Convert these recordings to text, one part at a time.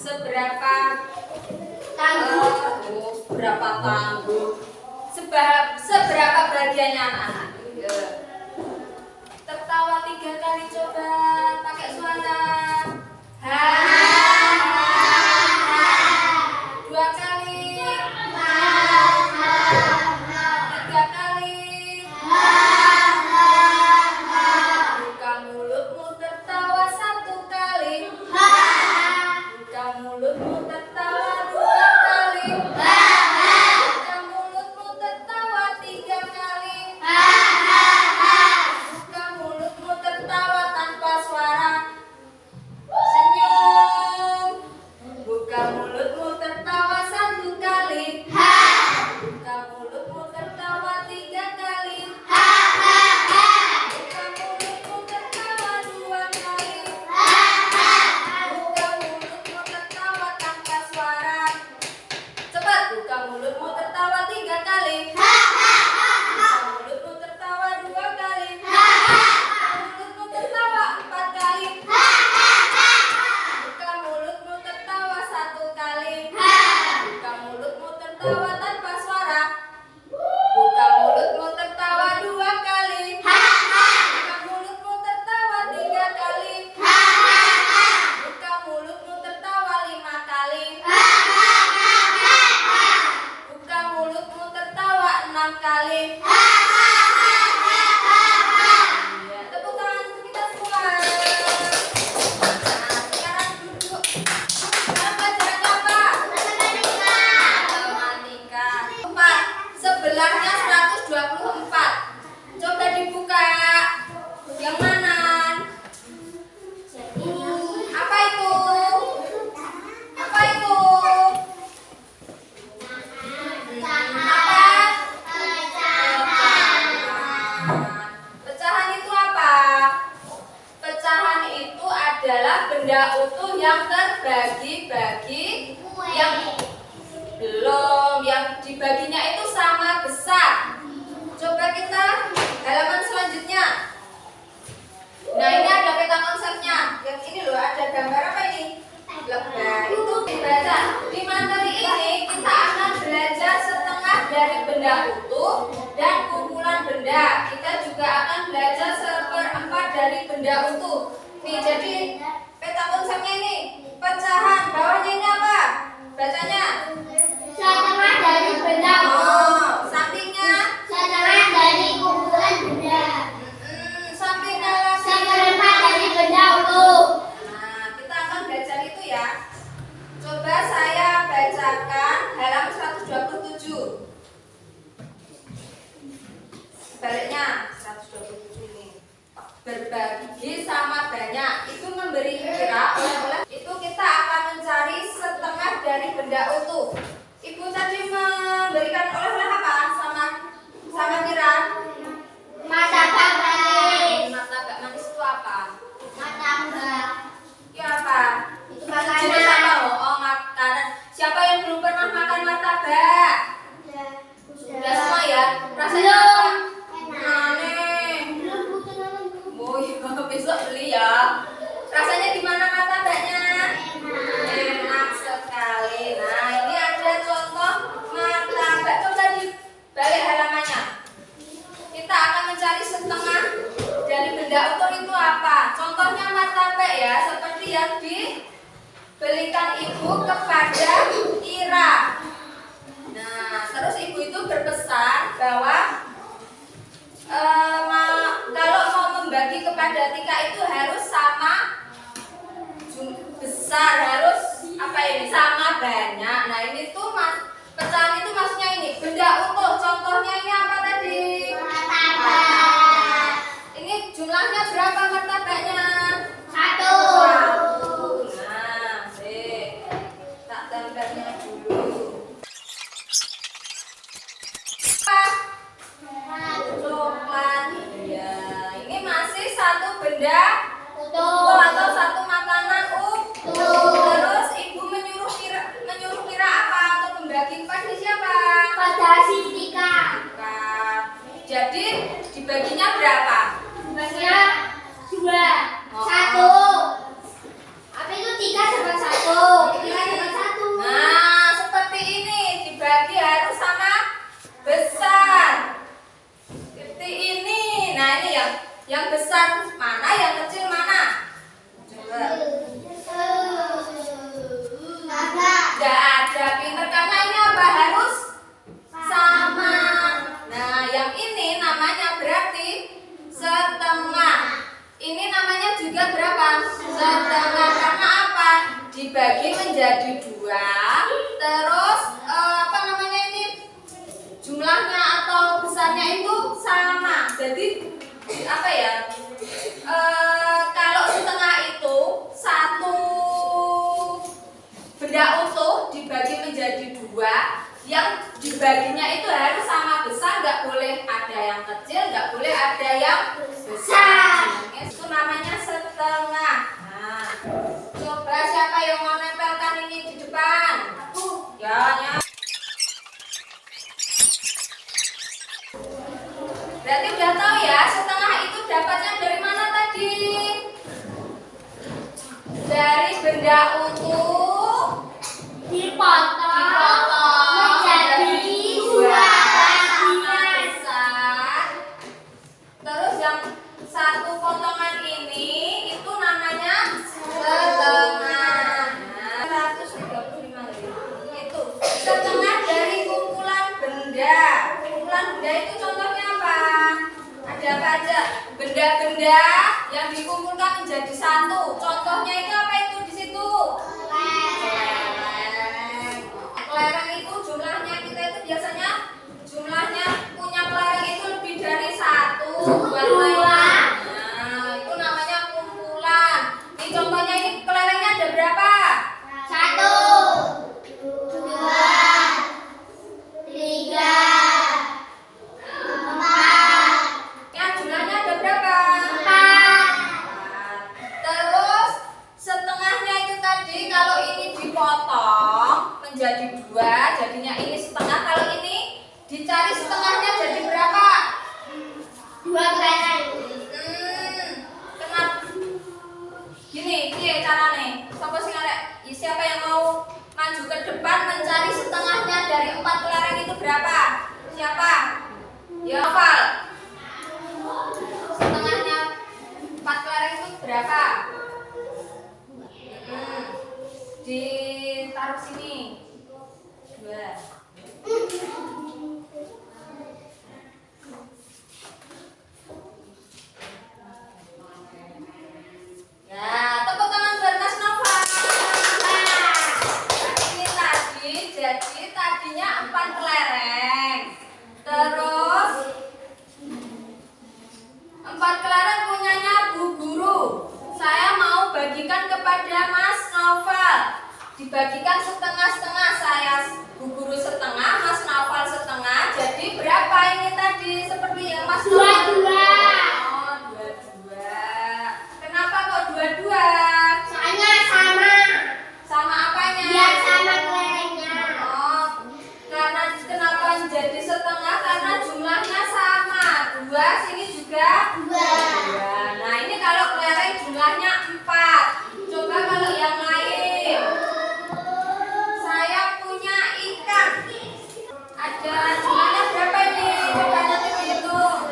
Seberapa berapa tangguh? Seberapa bahagianya anak-anak? Tertawa 3 kali, coba pakai suara. Ha. 2 kali. 3 kali. Buka mulutmu tertawa 1 kali. Buka mulutmu tertawa 2 kali. Buka mulutmu tertawa 3 kali. Buka mulutmu tertawa tanpa suara. Senyum. Buka mulutmu tertawa 1 kali. Buka mulutmu tertawa 3 kali. Buka mulutmu tertawa 2 kali. Buka mulutmu tertawa tanpa suara. Cepat, buka mulutmu tertawa 3 kali. Buka mulutmu tertawa 2 kali. Buka mulutmu tertawa 4 kali. Buka mulutmu tertawa 1 kali. Buka mulutmu tertawa tanpa suara. Buka mulutmu tertawa 2 kali. Buka mulutmu tertawa 3 kali. Buka mulutmu tertawa 5 kali. Buka mulutmu tertawa 6 kali. Ya, tepuk tangan untuk kita semua. Nah, sekarang duduk. Sekarang pelajarannya apa? Matematika. 4. Sebelahnya 124. Coba dibuka. Yang mana? Apa itu? Apa itu? Apa? Pecahan itu apa? Pecahan itu adalah benda utuh yang terbagi-bagi, yang belum, yang dibaginya itu sama besar. Coba kita halaman selanjutnya. Nah, ini ada peta konsepnya. Yang ini loh, ada gambar apa ini? Lebah. Itu dibaca. Di materi ini kita akan belajar setengah dari benda utuh dan kumpulan benda. Kita juga akan belajar 1/4 dari benda utuh. Nih, jadi peta konsepnya ini pecahan. Bawahnya ini apa? Bacanya. Setengah dari benda utuh. Sampingnya. Setengah dari kumpulan benda. Sampingnya lagi. Seperempat dari benda utuh. Nah, kita akan belajar itu ya. Coba saya bacakan halaman 127. Sebaliknya 127 ini. Berbagi sama banyak itu memberi kira oleh-oleh. Itu kita akan mencari setengah dari benda utuh. Ibu tadi memberikan oleh-oleh apa sama kira? Martabak manis. Martabak manis itu apa? Martabak. Itu apa? Itu Jenis apa makanan. loh? Oh, makanan. Siapa yang belum pernah makan martabak? Udah semua ya? Rasanya apa? Aneh. Oh iya, besok beli ya. Rasanya gimana martabaknya? Enak sekali. Nah, ini ada contoh martabak. Coba dibalik halamannya. Kita akan mencari setengah dari benda utuh itu apa? Contohnya martabak ya, seperti yang dibelikan ibu kepada Ira. Nah, terus ibu itu berpesan bahwa kalau mau membagi kepada Tika itu harus sama besar, harus apa ini, sama banyak. Nah, ini tuh pecahan itu maksudnya ini benda utuh. Contohnya ini apa tadi? Martabak. Ini jumlahnya berapa martabaknya? 1. Nah, tak gambarnya dulu. Coklat. Ya, ini masih satu benda utuh atau satu makanan utuh. Terus ibu menyuruh kira apa? apa? Setengah. Karena apa? Dibagi menjadi dua. Terus apa namanya ini? Jumlahnya atau besarnya itu sama. Jadi apa ya? Kalau setengah itu satu benda utuh dibagi menjadi dua, yang dibaginya itu harus sama besar, nggak boleh ada yang kecil, nggak boleh ada yang besar. Itu namanya setengah. Nah, coba siapa yang mau nempelkan ini di depan? Ya. Berarti udah tahu ya, setengah itu dapatnya dari mana tadi? Dari benda utuh Dipotong menjadi dua bagian. besar. Terus yang satu potongan ini itu namanya setengah. 135 itu setengah dari kumpulan benda. Kumpulan benda itu contohnya apa? Ada apa aja? Benda-benda yang dikumpulkan menjadi satu. Contohnya itu apa itu di situ? Kelereng itu jumlahnya kita itu biasanya jumlahnya punya kelereng itu lebih dari satu, bukan lain. Nah, itu namanya kumpulan. Ini contohnya ini kelerengnya ada berapa? 1, 2, 3, 4. Ya, jumlahnya ada berapa? 4. Terus setengahnya itu tadi kalau ini dipotong menjadi dua, jadinya ini setengah. Kalau ini dicari setengahnya jadi berapa? 2 kelereng. Kenapa? Gini, caranya. Siapa yang mau maju ke depan mencari setengahnya dari 4 kelereng itu berapa? Siapa? Ya, hafal. Setengahnya 4 kelereng itu berapa? Ditaruh sini. 2. Ya, tepuk tangan buat Mas Nova. Ini tadi, jadi tadinya 4 kelereng. Terus 4 kelereng punyanya Bu Guru. Saya mau bagikan kepada Mas Novel. Dibagikan setengah-setengah, saya Bu Guru setengah, Mas Novel setengah. Jadi berapa ini tadi? Seperti yang Mas Novel. 2. Oh, 22. Kenapa kok 22? Soalnya sama. Sama apanya? Biar sama kelerengnya. Oh, karena kenapa jadi setengah? Karena jumlahnya sama. 2, sini juga 2. Nah, ini kalau kelereng jumlahnya 4. Coba kalau yang lain. Saya punya ikan. Ada jumlahnya berapa ini? Coba nanti dihitung. 4.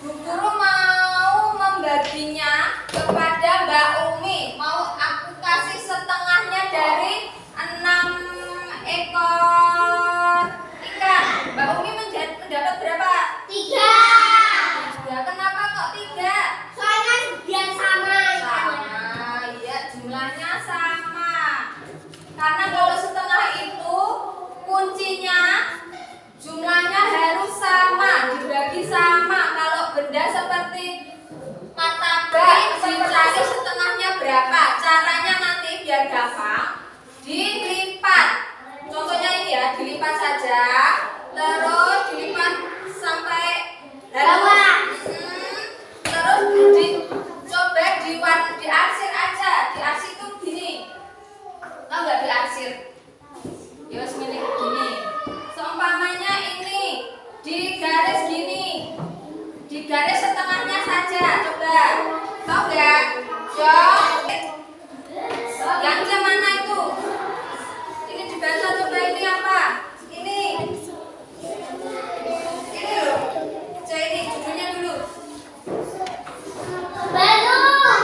Bu Guru mau membaginya kepada Mbak Umi. Mau aku kasih setengahnya dari 6 ekor ikan. Mbak Umi mendapat berapa? 3. Ya, kenapa kok 3? Soalnya biar sama ikannya. Sama, iya jumlahnya sama. Karena kalau setengah itu kuncinya jumlahnya harus sama, dibagi sama. Kalau benda seperti martabak dicari setengahnya berapa? Caranya nanti biar gampang dilipat. Contohnya ini ya, dilipat saja. Terus dilipat sampai Bawah. Terus coba diarsir aja. Diarsir itu gini. Tahu nggak diarsir? Ya sebenarnya gini. Seumpamanya ini digaris gini. Digaris setengahnya saja. Coba. Tahu nggak? Yang C mana itu? Ini dibaca coba ini apa? Ini. Ini loh. C ini judulnya dulu. Balon.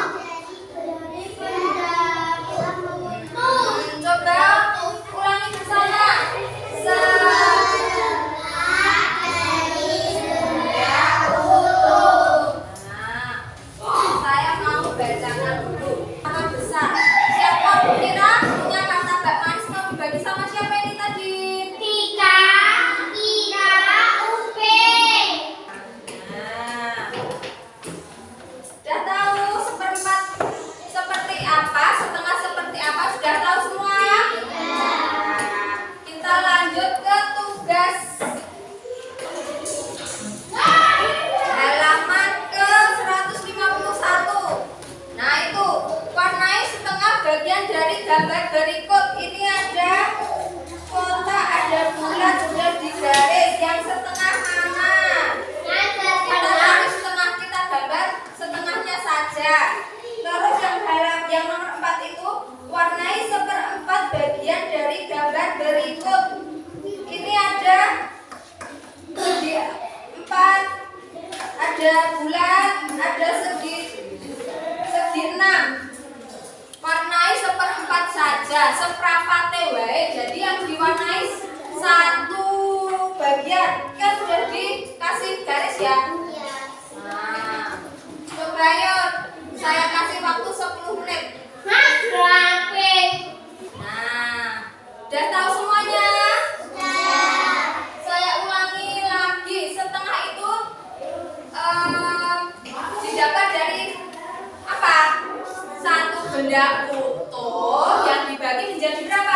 Coba ulangi bersama. ada segi 6. Warnai seperempat saja, seperempatnya wae. Jadi yang diwarnai satu bagian kan sudah dikasih garis ya. Nah, coba yuk, saya kasih waktu 10 menit. Mas, berapa? Nah, udah tahu semuanya? Saya ulangi lagi. Setengah itu didapat dari apa? Satu benda utuh yang dibagi menjadi berapa?